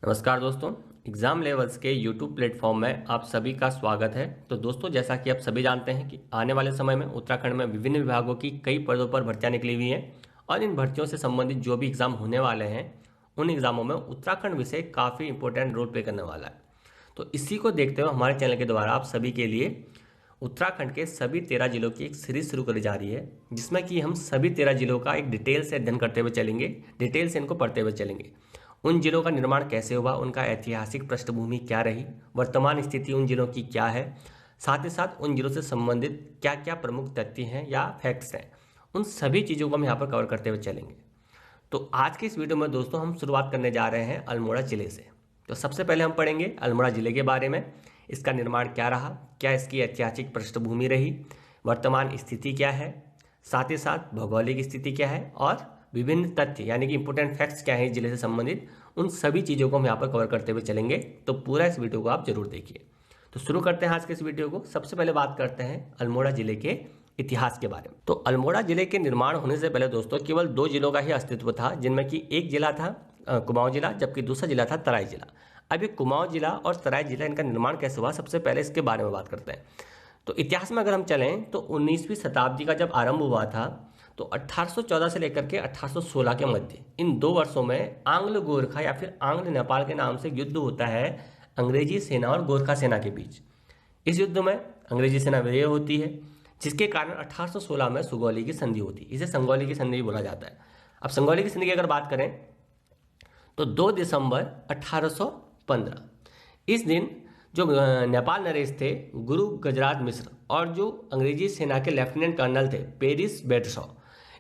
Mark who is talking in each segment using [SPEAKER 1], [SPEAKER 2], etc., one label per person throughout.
[SPEAKER 1] नमस्कार दोस्तों। Exam levels के यूट्यूब प्लेटफॉर्म में आप सभी का स्वागत है। तो दोस्तों, जैसा कि आप सभी जानते हैं कि आने वाले समय में उत्तराखंड में विभिन्न विभागों की कई पदों पर भर्तियां निकली हुई हैं और इन भर्तियों से संबंधित जो भी एग्ज़ाम होने वाले हैं उन एग्ज़ामों में उत्तराखंड विषय काफ़ी इंपॉर्टेंट रोल प्ले करने वाला है। तो इसी को देखते हुए हमारे चैनल के द्वारा आप सभी के लिए उत्तराखंड के सभी 13 जिलों की एक सीरीज शुरू करी जा रही है, जिसमें कि हम सभी 13 जिलों का एक डिटेल से अध्ययन करते हुए चलेंगे, डिटेल से इनको पढ़ते हुए चलेंगे। उन जिलों का निर्माण कैसे हुआ, उनका ऐतिहासिक पृष्ठभूमि क्या रही, वर्तमान स्थिति उन जिलों की क्या है, साथ ही साथ उन जिलों से संबंधित क्या क्या प्रमुख तथ्य हैं या फैक्ट्स हैं, उन सभी चीज़ों को हम यहाँ पर कवर करते हुए चलेंगे। तो आज के इस वीडियो में दोस्तों हम शुरुआत करने जा रहे हैं अल्मोड़ा ज़िले से। तो सबसे पहले हम पढ़ेंगे अल्मोड़ा ज़िले के बारे में, इसका निर्माण क्या रहा, क्या इसकी ऐतिहासिक पृष्ठभूमि रही, वर्तमान स्थिति क्या है, साथ ही साथ भौगोलिक स्थिति क्या है और विभिन्न तथ्य यानी कि इंपॉर्टेंट फैक्ट्स क्या है इस जिले से संबंधित, उन सभी चीज़ों को हम यहाँ पर कवर करते हुए चलेंगे। तो पूरा इस वीडियो को आप जरूर देखिए। तो शुरू करते हैं आज के इस वीडियो को। सबसे पहले बात करते हैं अल्मोड़ा जिले के इतिहास के बारे में। तो अल्मोड़ा जिले के निर्माण होने से पहले दोस्तों केवल 2 जिलों का ही अस्तित्व था, जिनमें कि एक जिला था कुमाऊं जिला, जबकि दूसरा जिला था तराई जिला। अब ये कुमाऊं जिला और तराई जिला, इनका निर्माण कैसे हुआ, सबसे पहले इसके बारे में बात करते हैं। तो इतिहास में अगर हम चलें तो 19वीं शताब्दी का जब आरंभ हुआ था तो 1814 से लेकर के 1816 के मध्य इन 2 वर्षों में आंग्ल गोरखा या फिर आंग्ल नेपाल के नाम से युद्ध होता है अंग्रेजी सेना और गोरखा सेना के बीच। इस युद्ध में अंग्रेजी सेना विजयी होती है, जिसके कारण 1816 में सुगौली की संधि होती है। इसे संगौली की संधि बोला जाता है। अब संगौली की संधि की अगर बात करें तो 2 दिसंबर 1815 इस दिन जो नेपाल नरेश थे गुरु गजराज मिश्र और जो अंग्रेजी सेना के लेफ्टिनेंट कर्नल थे पेरिस बेटशॉ,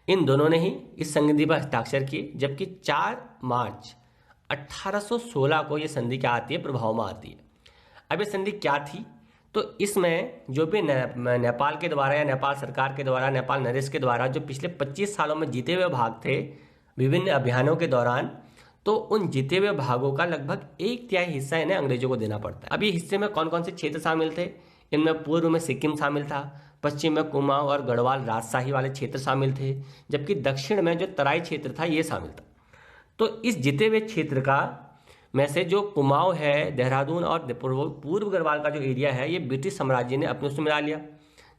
[SPEAKER 1] इन दोनों ने ही इस संधि पर हस्ताक्षर किए। जबकि 4 मार्च 1816 को ये संधि क्या आती है, प्रभाव में आती है। अब ये संधि क्या थी, तो इसमें जो भी नेपाल के द्वारा या नेपाल सरकार के द्वारा, नेपाल नरेश के द्वारा जो पिछले 25 सालों में जीते हुए भाग थे विभिन्न अभियानों के दौरान, तो उन जीते हुए भागों का लगभग 1/3 हिस्सा इन्हें अंग्रेजों को देना पड़ता है। अब ये हिस्से में कौन कौन से क्षेत्र शामिल थे, इनमें पूर्व में सिक्किम शामिल था, पश्चिम में कुमाऊं और गढ़वाल राजशाही वाले क्षेत्र शामिल थे, जबकि दक्षिण में जो तराई क्षेत्र था ये शामिल था। तो इस जीते हुए क्षेत्र का में से जो कुमाऊं है, देहरादून और पूर्व गढ़वाल का जो एरिया है, ये ब्रिटिश साम्राज्य ने अपने उसमें मिला लिया,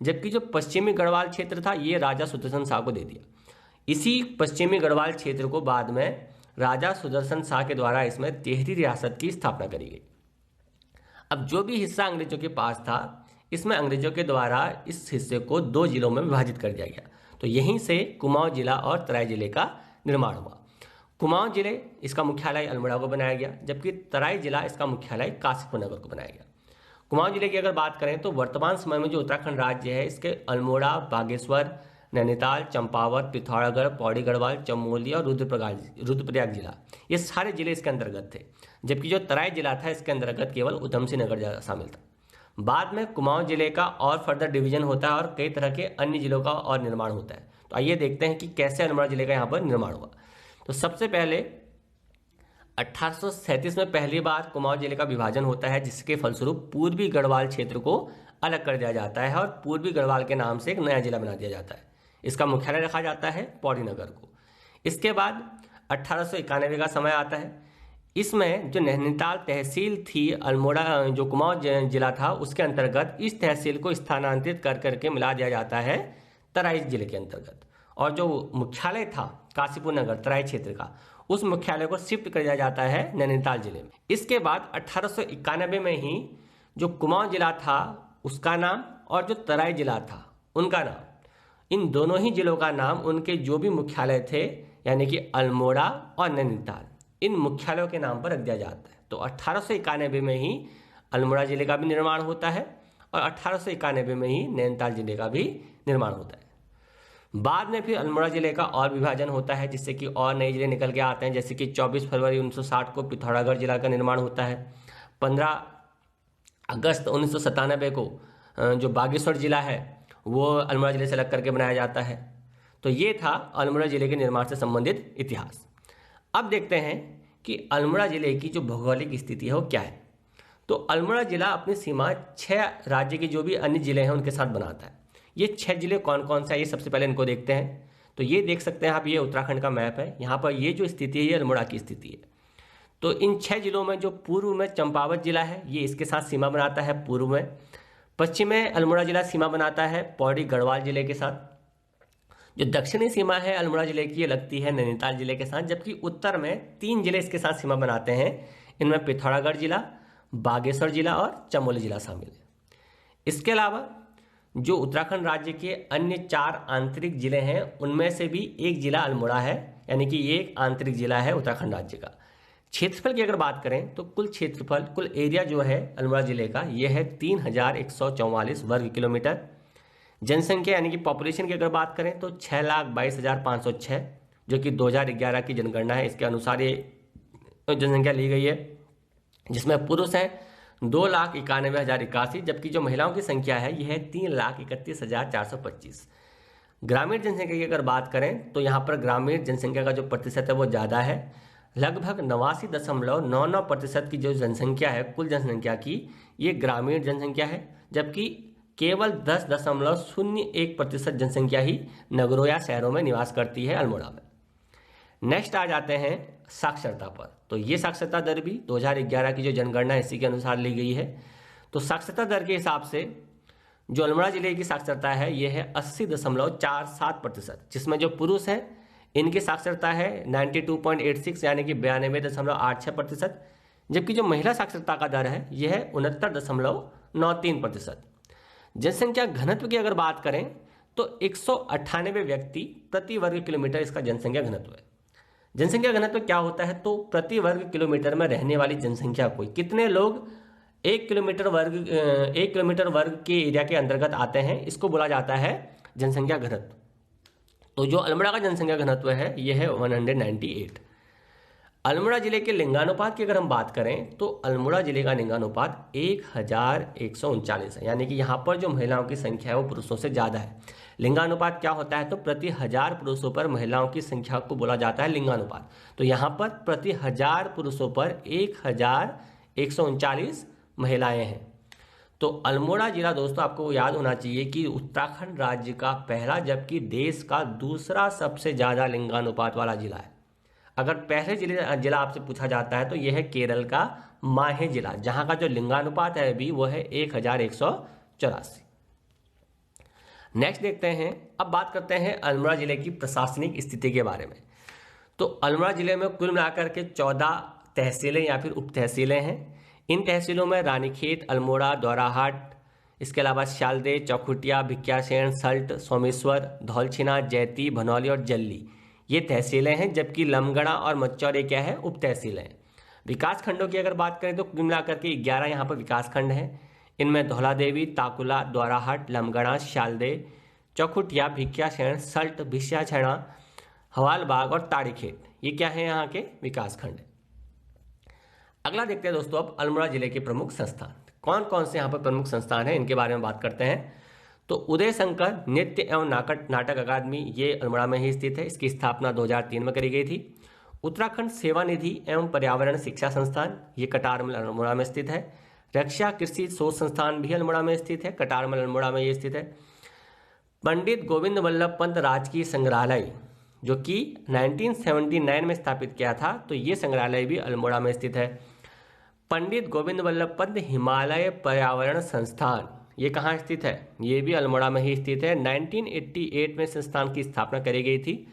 [SPEAKER 1] जबकि जो पश्चिमी गढ़वाल क्षेत्र था ये राजा सुदर्शन शाह को दे दिया। इसी पश्चिमी गढ़वाल क्षेत्र को बाद में राजा सुदर्शन शाह के द्वारा इसमें 13वीं रियासत की स्थापना करी गई। अब जो भी हिस्सा अंग्रेजों के पास था, इसमें अंग्रेजों के द्वारा इस हिस्से को 2 जिलों में विभाजित कर दिया गया। तो यहीं से कुमाऊं जिला और तराई जिले का निर्माण हुआ। कुमाऊं जिले इसका मुख्यालय अल्मोड़ा को बनाया गया, जबकि तराई जिला इसका मुख्यालय काशीपुर नगर को बनाया गया। कुमाऊं जिले की अगर बात करें तो वर्तमान समय में जो उत्तराखंड राज्य है, इसके अल्मोड़ा, बागेश्वर, नैनीताल, चंपावत, पिथौरागढ़, पौड़ी गढ़वाल, चमोली और रुद्रप्रयाग जिला, ये सारे जिले इसके अंतर्गत थे। जबकि जो तराई जिला था इसके अंतर्गत केवल उधम सिंह नगर शामिल था। बाद में कुमाऊं जिले का और फर्दर डिवीजन होता है और कई तरह के अन्य जिलों का और निर्माण होता है। तो आइए देखते हैं कि कैसे अल्मोड़ा जिले का यहाँ पर निर्माण हुआ। तो सबसे पहले 1837 में पहली बार कुमाऊं जिले का विभाजन होता है, जिसके फलस्वरूप पूर्वी गढ़वाल क्षेत्र को अलग कर दिया जाता है और पूर्वी गढ़वाल के नाम से एक नया जिला बना दिया जाता है। इसका मुख्यालय रखा जाता है पौड़ी नगर को। इसके बाद 1891 का समय आता है। इसमें जो नैनीताल तहसील थी अल्मोड़ा, जो कुमाऊं जिला था, उसके अंतर्गत इस तहसील को स्थानांतरित कर करके मिला दिया जाता है तराई जिले के अंतर्गत। और जो मुख्यालय था काशीपुर नगर तराई क्षेत्र का, उस मुख्यालय को शिफ्ट कर दिया जाता है नैनीताल जिले में। इसके बाद 1891 में ही जो कुमाऊं जिला था उसका नाम और जो तराई जिला था उनका नाम, इन दोनों ही जिलों का नाम उनके जो भी मुख्यालय थे यानी कि अल्मोड़ा और नैनीताल, इन मुख्यालयों के नाम पर रख दिया जाता है। तो 1891 में ही अल्मोड़ा जिले का भी निर्माण होता है और 1891 में ही नैनीताल जिले का भी निर्माण होता है। बाद में फिर अल्मोड़ा जिले का और विभाजन होता है, जिससे कि और नए जिले निकल के आते हैं। जैसे कि 24 फरवरी 1960 को पिथौरागढ़ जिला का निर्माण होता है। 15 अगस्त 1997 को जो बागेश्वर जिला है वो अल्मोड़ा जिले से अलग करके बनाया जाता है। तो ये था अल्मोड़ा जिले के निर्माण से संबंधित इतिहास। अब देखते हैं कि अल्मोड़ा जिले की जो भौगोलिक स्थिति है वो क्या है। तो अल्मोड़ा जिला अपनी सीमा 6 राज्य के जो भी अन्य जिले हैं उनके साथ बनाता है। ये 6 जिले कौन कौन से हैं, ये सबसे पहले इनको देखते हैं। तो ये देख सकते हैं आप, ये उत्तराखंड का मैप है। यहाँ पर ये जो स्थिति है ये अल्मोड़ा की स्थिति है। तो इन 6 जिलों में जो पूर्व में चंपावत जिला है ये इसके साथ सीमा बनाता है पूर्व में। पश्चिम में अल्मोड़ा जिला सीमा बनाता है पौड़ी गढ़वाल जिले के साथ। जो दक्षिणी सीमा है अल्मोड़ा जिले की ये लगती है नैनीताल जिले के साथ, जबकि उत्तर में 3 जिले इसके साथ सीमा बनाते हैं। इनमें पिथौरागढ़ जिला, बागेश्वर जिला और चमोली जिला शामिल है। इसके अलावा जो उत्तराखंड राज्य के अन्य 4 आंतरिक जिले हैं उनमें से भी एक जिला अल्मोड़ा है, यानी कि ये एक आंतरिक जिला है उत्तराखंड राज्य का। क्षेत्रफल की अगर बात करें तो कुल क्षेत्रफल, कुल एरिया जो है अल्मोड़ा जिले का ये है 3144 वर्ग किलोमीटर। जनसंख्या यानी कि पॉपुलेशन की अगर बात करें तो 6,22,506, जो कि 2011 की जनगणना है इसके अनुसार ये जनसंख्या ली गई है, जिसमें पुरुष हैं 2,91,081, जबकि जो महिलाओं की संख्या है यह है 3,31,425। ग्रामीण जनसंख्या की अगर बात करें तो यहाँ पर ग्रामीण जनसंख्या का जो प्रतिशत है वो ज़्यादा है, लगभग 89.99% की जो जनसंख्या है कुल जनसंख्या की ये ग्रामीण जनसंख्या है, जबकि केवल 10.01% जनसंख्या ही नगरों या शहरों में निवास करती है अल्मोड़ा में। नेक्स्ट आ जाते हैं साक्षरता पर। तो ये साक्षरता दर भी 2011 की जो जनगणना इसी के अनुसार ली गई है। तो साक्षरता दर के हिसाब से जो अल्मोड़ा जिले की साक्षरता है ये है 80.47%, जिसमें जो पुरुष हैं इनकी साक्षरता है 92.86 यानी कि 92.86%, जबकि जो महिला साक्षरता का दर है यह है 69.93%। जनसंख्या घनत्व की अगर बात करें तो 198 व्यक्ति प्रति वर्ग किलोमीटर इसका जनसंख्या घनत्व है। जनसंख्या घनत्व क्या होता है, तो प्रति वर्ग किलोमीटर में रहने वाली जनसंख्या को कितने लोग 1 किलोमीटर वर्ग के एरिया के अंतर्गत आते हैं, इसको बोला जाता है जनसंख्या घनत्व। तो जो अल्मोड़ा का जनसंख्या घनत्व है यह है 198। अल्मोड़ा जिले के लिंगानुपात की अगर हम बात करें तो अल्मोड़ा जिले का लिंगानुपात 1139 है, यानी कि यहाँ पर जो महिलाओं की संख्या है वो पुरुषों से ज़्यादा है। लिंगानुपात क्या होता है, तो प्रति 1000 पुरुषों पर महिलाओं की संख्या को बोला जाता है लिंगानुपात। तो यहाँ पर प्रति 1000 पुरुषों पर 1139 महिलाएं हैं। तो अल्मोड़ा जिला दोस्तों आपको याद होना चाहिए कि उत्तराखंड राज्य का पहला जबकि देश का दूसरा सबसे ज़्यादा लिंगानुपात वाला जिला है। अगर पहले जिला आपसे पूछा जाता है तो यह है केरल का माहे जिला, जहां का जो लिंगानुपात है अभी वो है 1184। नेक्स्ट देखते हैं, अब बात करते हैं अल्मोड़ा जिले की प्रशासनिक स्थिति के बारे में। तो अल्मोड़ा जिले में कुल मिलाकर के 14 तहसीलें या फिर उप तहसीलें हैं। इन तहसीलों में रानीखेत, अल्मोड़ा, दौराहाट, इसके अलावा शालदे, चौखुटिया, भिकियासैंण, सल्ट, सोमेश्वर, धौलछिना, जैती, भनौली और जल्ली ये तहसीलें हैं, जबकि लमगड़ा और मच्चौरे क्या है, उप तहसीलें हैं। विकास खंडों की अगर बात करें तो कुल मिलाकर के 11 यहाँ पर विकास खंड हैं। इनमें धौलादेवी, ताकुला, दौराहाट, लमगड़ा, शालदे, चौखुटिया, भिकियासैंण, सल्ट, भिसियाछैणा, हवालबाग और ताड़ीखेत ये क्या है यहाँ के विकास खंड। अगला देखते हैं दोस्तों अब अल्मोड़ा जिले के प्रमुख संस्थान कौन कौन से यहाँ पर प्रमुख संस्थान हैं इनके बारे में बात करते हैं। तो उदय शंकर नृत्य एवं नाटक अकादमी ये अल्मोड़ा में ही स्थित है। इसकी स्थापना 2003 में करी गई थी। उत्तराखंड सेवा निधि एवं पर्यावरण शिक्षा संस्थान ये कटारमल अल्मोड़ा में स्थित है। रक्षा कृषि शोध संस्थान भी अल्मोड़ा में स्थित है, कटारमल अल्मोड़ा में ये स्थित है। पंडित गोविंद वल्लभ पंत राजकीय संग्रहालय जो कि 1979 में स्थापित किया था, तो ये संग्रहालय भी अल्मोड़ा में स्थित है। पंडित गोविंद वल्लभ पंत हिमालय पर्यावरण संस्थान ये कहाँ स्थित है, ये भी अल्मोड़ा में ही स्थित है। 1988 में संस्थान की स्थापना करी गई थी।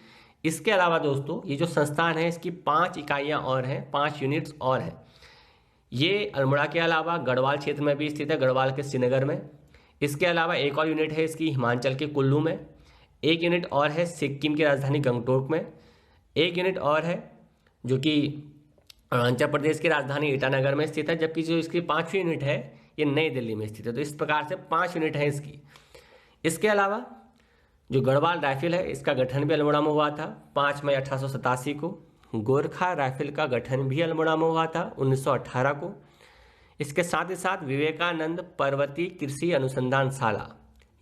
[SPEAKER 1] इसके अलावा दोस्तों ये जो संस्थान है इसकी 5 इकाइयाँ और हैं, 5 यूनिट्स और हैं। ये अल्मोड़ा के अलावा गढ़वाल क्षेत्र में भी स्थित है, गढ़वाल के श्रीनगर में। इसके अलावा एक और यूनिट है इसकी हिमाचल के कुल्लू में। एक यूनिट और है सिक्किम की राजधानी गंगटोक में। एक यूनिट और है जो कि अरुणाचल प्रदेश की राजधानी ईटानगर में स्थित है, जबकि जो इसकी 5वीं यूनिट है ये नई दिल्ली में स्थित है। तो इस प्रकार से 5 यूनिट है इसकी। इसके अलावा जो गढ़वाल राइफल है इसका गठन भी अल्मोड़ा में हुआ था 5 मई 1887 को। गोरखा राइफल का गठन भी अल्मोड़ा में हुआ था 1918 को। इसके साथ ही साथ विवेकानंद पर्वतीय कृषि अनुसंधान शाला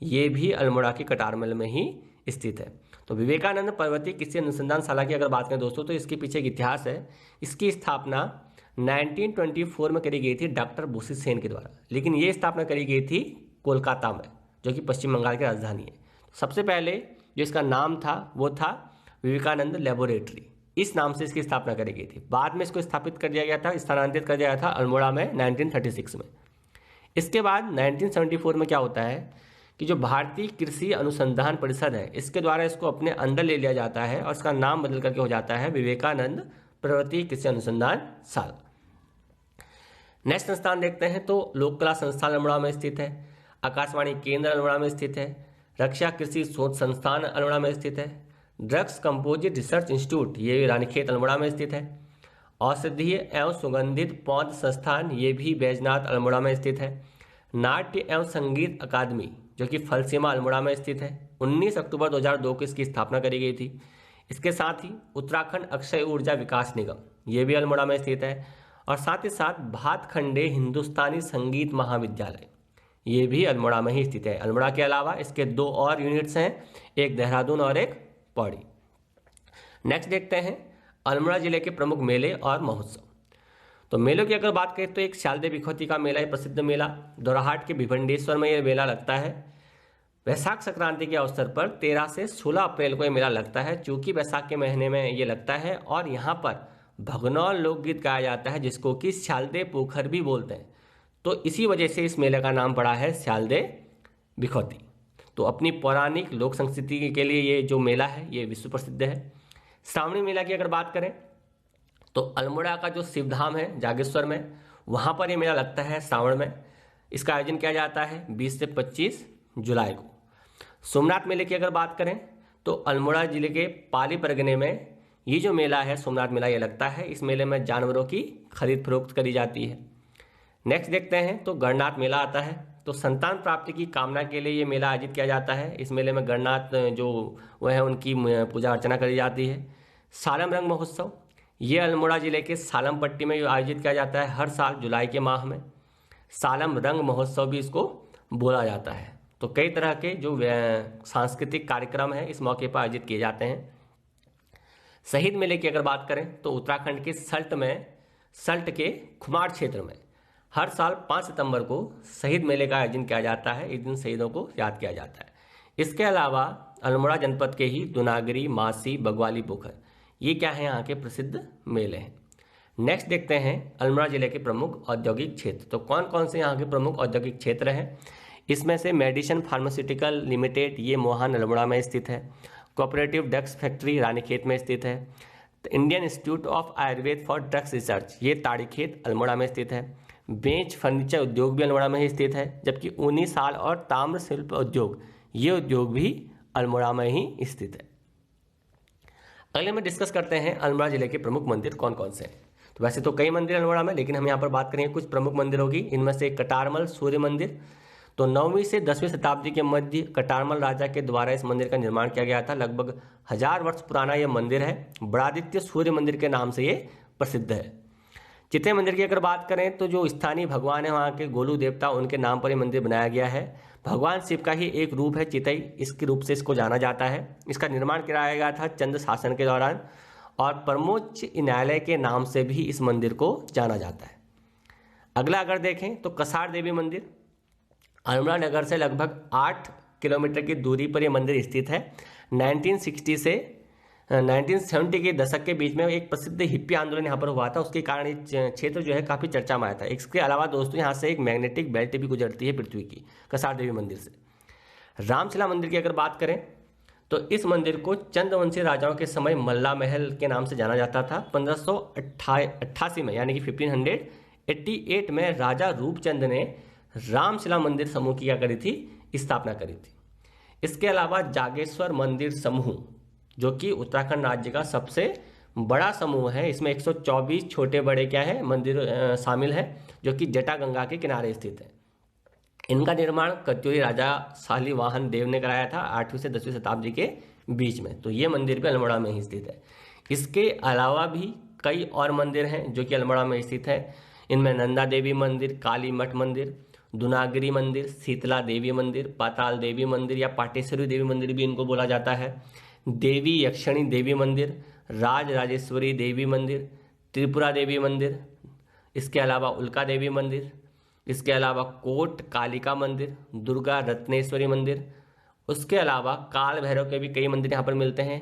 [SPEAKER 1] ये भी अल्मोड़ा के कटारमल में ही स्थित है। तो विवेकानंद पर्वतीय कृषि अनुसंधान शाला की अगर बात करें दोस्तों तो इसके पीछे एक इतिहास है। इसकी स्थापना 1924 में करी गई थी डॉक्टर बुशी सेन के द्वारा, लेकिन ये स्थापना करी गई थी कोलकाता में जो कि पश्चिम बंगाल की राजधानी है। सबसे पहले जो इसका नाम था वो था विवेकानंद लेबोरेटरी, इस नाम से इसकी स्थापना करी गई थी। बाद में इसको स्थापित कर दिया गया था, स्थानांतरित कर दिया गया था अल्मोड़ा में 1936 में। इसके बाद 1974 में क्या होता है कि जो भारतीय कृषि अनुसंधान परिषद है, इसके द्वारा इसको अपने अंदर ले लिया जाता है और इसका नाम बदल करके हो जाता है विवेकानंद पर्वतीय कृषि अनुसंधान शाला। नेक्स्ट संस्थान देखते हैं तो लोक कला संस्थान अल्मोड़ा में स्थित है, आकाशवाणी केंद्र अल्मोड़ा में स्थित है, रक्षा कृषि शोध संस्थान अल्मोड़ा में स्थित है, ड्रग्स कंपोजिट रिसर्च इंस्टीट्यूट ये रानीखेत अल्मोड़ा में स्थित है, औषधीय एवं सुगंधित पौध संस्थान ये भी बैजनाथ अल्मोड़ा में स्थित है, नाट्य एवं संगीत अकादमी जो कि फलसीमा अल्मोड़ा में स्थित है, 19 अक्टूबर 2002 को इसकी स्थापना करी गई थी। इसके साथ ही उत्तराखंड अक्षय ऊर्जा विकास निगम ये भी अल्मोड़ा में स्थित है, और साथ ही साथ भातखंडे हिंदुस्तानी संगीत महाविद्यालय ये भी अल्मोड़ा में ही स्थित है। अल्मोड़ा के अलावा इसके 2 और यूनिट्स हैं, एक देहरादून और एक पौड़ी। नेक्स्ट देखते हैं अल्मोड़ा जिले के प्रमुख मेले और महोत्सव। तो मेलों की अगर बात करें तो एक शालदे बिखौती का मेला है प्रसिद्ध मेला, दोराहाट के भिवंडेश्वर में यह मेला लगता है। वैशाख संक्रांति के अवसर पर 13 से 16 अप्रैल को यह मेला लगता है, चूंकि वैशाख के महीने में ये लगता है और यहाँ पर भगनौल लोकगीत गाया जाता है जिसको कि शालदे पोखर भी बोलते हैं, तो इसी वजह से इस मेले का नाम पड़ा है शालदे बिखौती। तो अपनी पौराणिक लोक संस्कृति के लिए ये जो मेला है ये विश्व प्रसिद्ध है। श्रावणी मेला की अगर बात करें तो अल्मोड़ा का जो शिवधाम है जागेश्वर में, वहाँ पर ये मेला लगता है श्रावण में। इसका आयोजन किया जाता है 20 से 25 जुलाई को। सोमनाथ मेले की अगर बात करें तो अल्मोड़ा जिले के पाली परगने में ये जो मेला है सोमनाथ मेला ये लगता है। इस मेले में जानवरों की खरीद फरोख्त करी जाती है। नेक्स्ट देखते हैं तो गणनाथ मेला आता है। तो संतान प्राप्ति की कामना के लिए ये मेला आयोजित किया जाता है। इस मेले में गणनाथ जो वह है उनकी पूजा अर्चना करी जाती है। सालम रंग महोत्सव ये अल्मोड़ा जिले के सालम पट्टी में आयोजित किया जाता है हर साल जुलाई के माह में। सालम रंग महोत्सव भी इसको बोला जाता है। तो कई तरह के जो सांस्कृतिक कार्यक्रम हैं इस मौके पर आयोजित किए जाते हैं। शहीद मेले की अगर बात करें तो उत्तराखंड के सल्ट के खुमार क्षेत्र में हर साल 5 सितंबर को शहीद मेले का आयोजन किया जाता है। इस दिन शहीदों को याद किया जाता है। इसके अलावा अल्मोड़ा जनपद के ही दुनागरी, मासी, बगवाली, पोखर ये क्या है यहाँ के प्रसिद्ध मेले हैं। नेक्स्ट देखते हैं अल्मोड़ा जिले के प्रमुख औद्योगिक क्षेत्र। तो कौन कौन से यहाँ के प्रमुख औद्योगिक क्षेत्र हैं, इसमें से मेडिसन फार्मास्यूटिकल लिमिटेड ये मोहान अल्मोड़ा में स्थित है। कोऑपरेटिव ड्रग्स फैक्ट्री रानीखेत में स्थित है। Indian institute of Ayurveda for drugs research ये ताड़ीखेत अल्मोड़ा में स्थित है। बेंच फर्नीचर उद्योग भी अल्मोड़ा में ही स्थित है। जबकि ऊनी साल और ताम्र शिल्प उद्योग ये उद्योग भी अल्मोड़ा में ही स्थित है। अगले में डिस्कस करते हैं अल्मोड़ा जिले के प्रमुख मंदिर कौन कौन से हैं। तो वैसे तो कई मंदिर अल्मोड़ा में, लेकिन हम यहाँ पर बात करेंगे कुछ प्रमुख मंदिरों की। इनमें से कटारमल सूर्य मंदिर, तो 9वीं से 10वीं शताब्दी के मध्य कटारमल राजा के द्वारा इस मंदिर का निर्माण किया गया था। लगभग 1000 वर्ष पुराना यह मंदिर है। बड़ादित्य सूर्य मंदिर के नाम से ये प्रसिद्ध है। चितई मंदिर की अगर बात करें तो जो स्थानीय भगवान है वहाँ के गोलू देवता, उनके नाम पर यह मंदिर बनाया गया है। भगवान शिव का ही एक रूप है चितई, इसके रूप से इसको जाना जाता है। इसका निर्माण कराया गया था चंद्र शासन के दौरान और परमोच्च न्यायालय के नाम से भी इस मंदिर को जाना जाता है। अगला अगर देखें तो कसार देवी मंदिर, अल्मोड़ा नगर से लगभग 8 किलोमीटर की दूरी पर यह मंदिर स्थित है। 1960 से 1970 के दशक के बीच में एक प्रसिद्ध हिप्पी आंदोलन यहाँ पर हुआ था, उसके कारण ये क्षेत्र जो है काफ़ी चर्चा में आया था। इसके अलावा दोस्तों यहाँ से एक मैग्नेटिक बेल्ट भी गुजरती है पृथ्वी की कसार देवी मंदिर से। रामशिला मंदिर की अगर बात करें तो इस मंदिर को चंद्रवंशी राजाओं के समय मल्ला महल के नाम से जाना जाता था। 1588 में यानी कि 1588 में राजा रूपचंद ने रामशिला मंदिर समूह की क्या करी थी, स्थापना करी थी। इसके अलावा जागेश्वर मंदिर समूह जो कि उत्तराखंड राज्य का सबसे बड़ा समूह है, इसमें 124 छोटे बड़े क्या है मंदिर शामिल हैं जो कि जटागंगा के किनारे स्थित है। इनका निर्माण कत्यूरी राजा शालिवाहन देव ने कराया था 8वीं से 10वीं शताब्दी के बीच में। तो ये मंदिर भी अल्मोड़ा में ही स्थित है। इसके अलावा भी कई और मंदिर हैं जो कि अल्मोड़ा में स्थित है। इनमें नंदा देवी मंदिर, काली मठ मंदिर, दुनागिरी मंदिर, शीतला देवी मंदिर, पाताल देवी मंदिर या पाटेश्वरी देवी मंदिर भी इनको बोला जाता है, देवी यक्षिणी देवी मंदिर, राज राजेश्वरी देवी मंदिर, त्रिपुरा देवी मंदिर, इसके अलावा उल्का देवी मंदिर, इसके अलावा कोट कालिका मंदिर, दुर्गा रत्नेश्वरी मंदिर, उसके अलावा काल भैरव के भी कई मंदिर यहाँ पर मिलते हैं।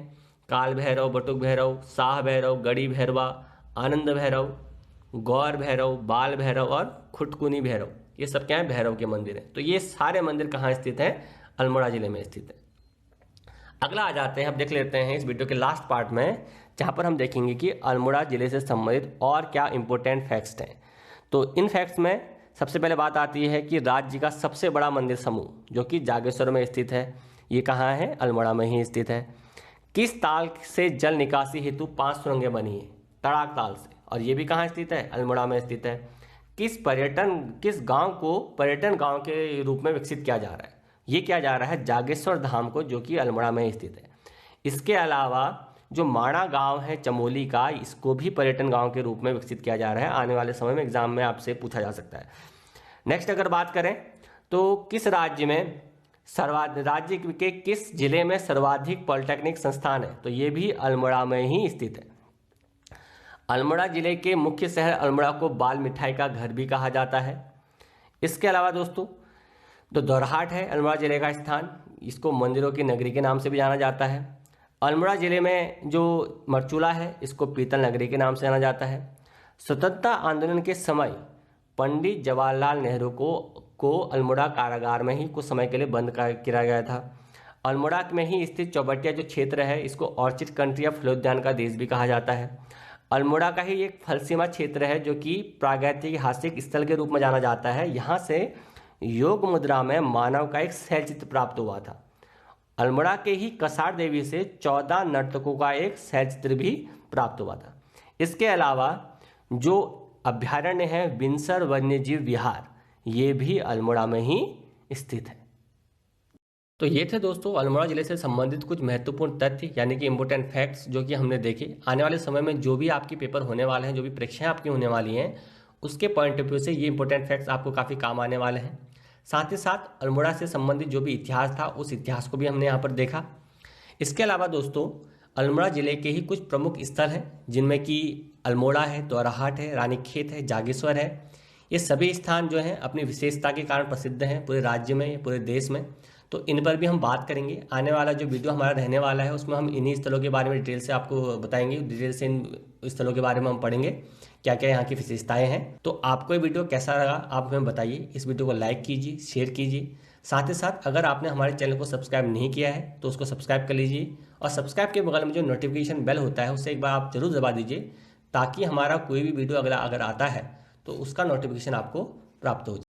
[SPEAKER 1] काल भैरव, बटुक भैरव, शाह भैरव, गड़ी भैरवा, आनंद भैरव, गौर भैरव, बाल भैरव और खुटकुनी भैरव, ये सब क्या है, भैरव के मंदिर हैं। तो ये सारे मंदिर कहाँ स्थित हैं, अल्मोड़ा जिले में स्थित है। अगला आ जाते हैं, अब देख लेते हैं इस वीडियो के लास्ट पार्ट में, जहाँ पर हम देखेंगे कि अल्मोड़ा जिले से संबंधित और क्या इंपॉर्टेंट फैक्ट्स हैं। तो इन फैक्ट्स में सबसे पहले बात आती है कि राज्य का सबसे बड़ा मंदिर समूह जो कि जागेश्वर में स्थित है, ये कहाँ है, अल्मोड़ा में ही स्थित है। किस ताल से जल निकासी हेतु 5 सुरंगें बनी है, तड़ाक ताल से, और ये भी कहाँ स्थित है, अल्मोड़ा में स्थित है। किस गांव को पर्यटन गांव के रूप में विकसित किया जा रहा है, ये किया जा रहा है जागेश्वर धाम को, जो कि अल्मोड़ा में स्थित है। इसके अलावा जो माणा गांव है चमोली का, इसको भी पर्यटन गांव के रूप में विकसित किया जा रहा है। आने वाले समय में एग्जाम में आपसे पूछा जा सकता है। नेक्स्ट अगर बात करें तो किस राज्य में राज्य के किस जिले में सर्वाधिक पॉलिटेक्निक संस्थान है, तो ये भी अल्मोड़ा में ही स्थित है। अल्मोड़ा जिले के मुख्य शहर अल्मोड़ा को बाल मिठाई का घर भी कहा जाता है। इसके अलावा दोस्तों तो दोरहाट है अल्मोड़ा जिले का स्थान, इसको मंदिरों की नगरी के नाम से भी जाना जाता है। अल्मोड़ा जिले में जो मरचूला है, इसको पीतल नगरी के नाम से जाना जाता है। स्वतंत्रता आंदोलन के समय पंडित जवाहरलाल नेहरू को अल्मोड़ा कारागार में ही कुछ समय के लिए बंद किया गया था। अल्मोड़ा में ही स्थित चौबटिया जो क्षेत्र है, इसको ऑर्चिड कंट्री या फलोद्यान का देश भी कहा जाता है। अल्मोड़ा का ही एक फलसीमा क्षेत्र है जो कि प्रागैतिहासिक स्थल के रूप में जाना जाता है। यहाँ से योग मुद्रा में मानव का एक शैलचित्र प्राप्त हुआ था। अल्मोड़ा के ही कसार देवी से 14 नर्तकों का एक शैलचित्र भी प्राप्त हुआ था। इसके अलावा जो अभ्यारण्य है बिनसर वन्यजीव विहार, ये भी अल्मोड़ा में ही स्थित है। तो ये थे दोस्तों अल्मोड़ा जिले से संबंधित कुछ महत्वपूर्ण तथ्य यानी कि इंपॉर्टेंट फैक्ट्स जो कि हमने देखे। आने वाले समय में जो भी आपके पेपर होने वाले हैं, जो भी परीक्षाएं आपकी होने वाली हैं, उसके पॉइंट ऑफ व्यू से ये इंपॉर्टेंट फैक्ट्स आपको काफ़ी काम आने वाले हैं। साथ ही साथ अल्मोड़ा से संबंधित जो भी इतिहास था, उस इतिहास को भी हमने यहाँ पर देखा। इसके अलावा दोस्तों अल्मोड़ा जिले के ही कुछ प्रमुख स्थल हैं, जिनमें कि अल्मोड़ा है, दोरहाट है, रानीखेत है, जागेश्वर है। ये सभी स्थान जो हैं अपनी विशेषता के कारण प्रसिद्ध हैं पूरे राज्य में, पूरे देश में। तो इन पर भी हम बात करेंगे। आने वाला जो वीडियो हमारा रहने वाला है उसमें हम इन्हीं स्थलों के बारे में डिटेल से आपको बताएंगे, डिटेल से इन स्थलों के बारे में हम पढ़ेंगे क्या क्या यहाँ की विशेषताएं हैं। तो आपको ये वीडियो कैसा लगा आप हमें बताइए। इस वीडियो को लाइक कीजिए, शेयर कीजिए। साथ ही साथ अगर आपने हमारे चैनल को सब्सक्राइब नहीं किया है तो उसको सब्सक्राइब कर लीजिए, और सब्सक्राइब के बगल में जो नोटिफिकेशन बेल होता है उसे एक बार आप जरूर दबा दीजिए, ताकि हमारा कोई भी वीडियो अगला अगर आता है तो उसका नोटिफिकेशन आपको प्राप्त हो जाए।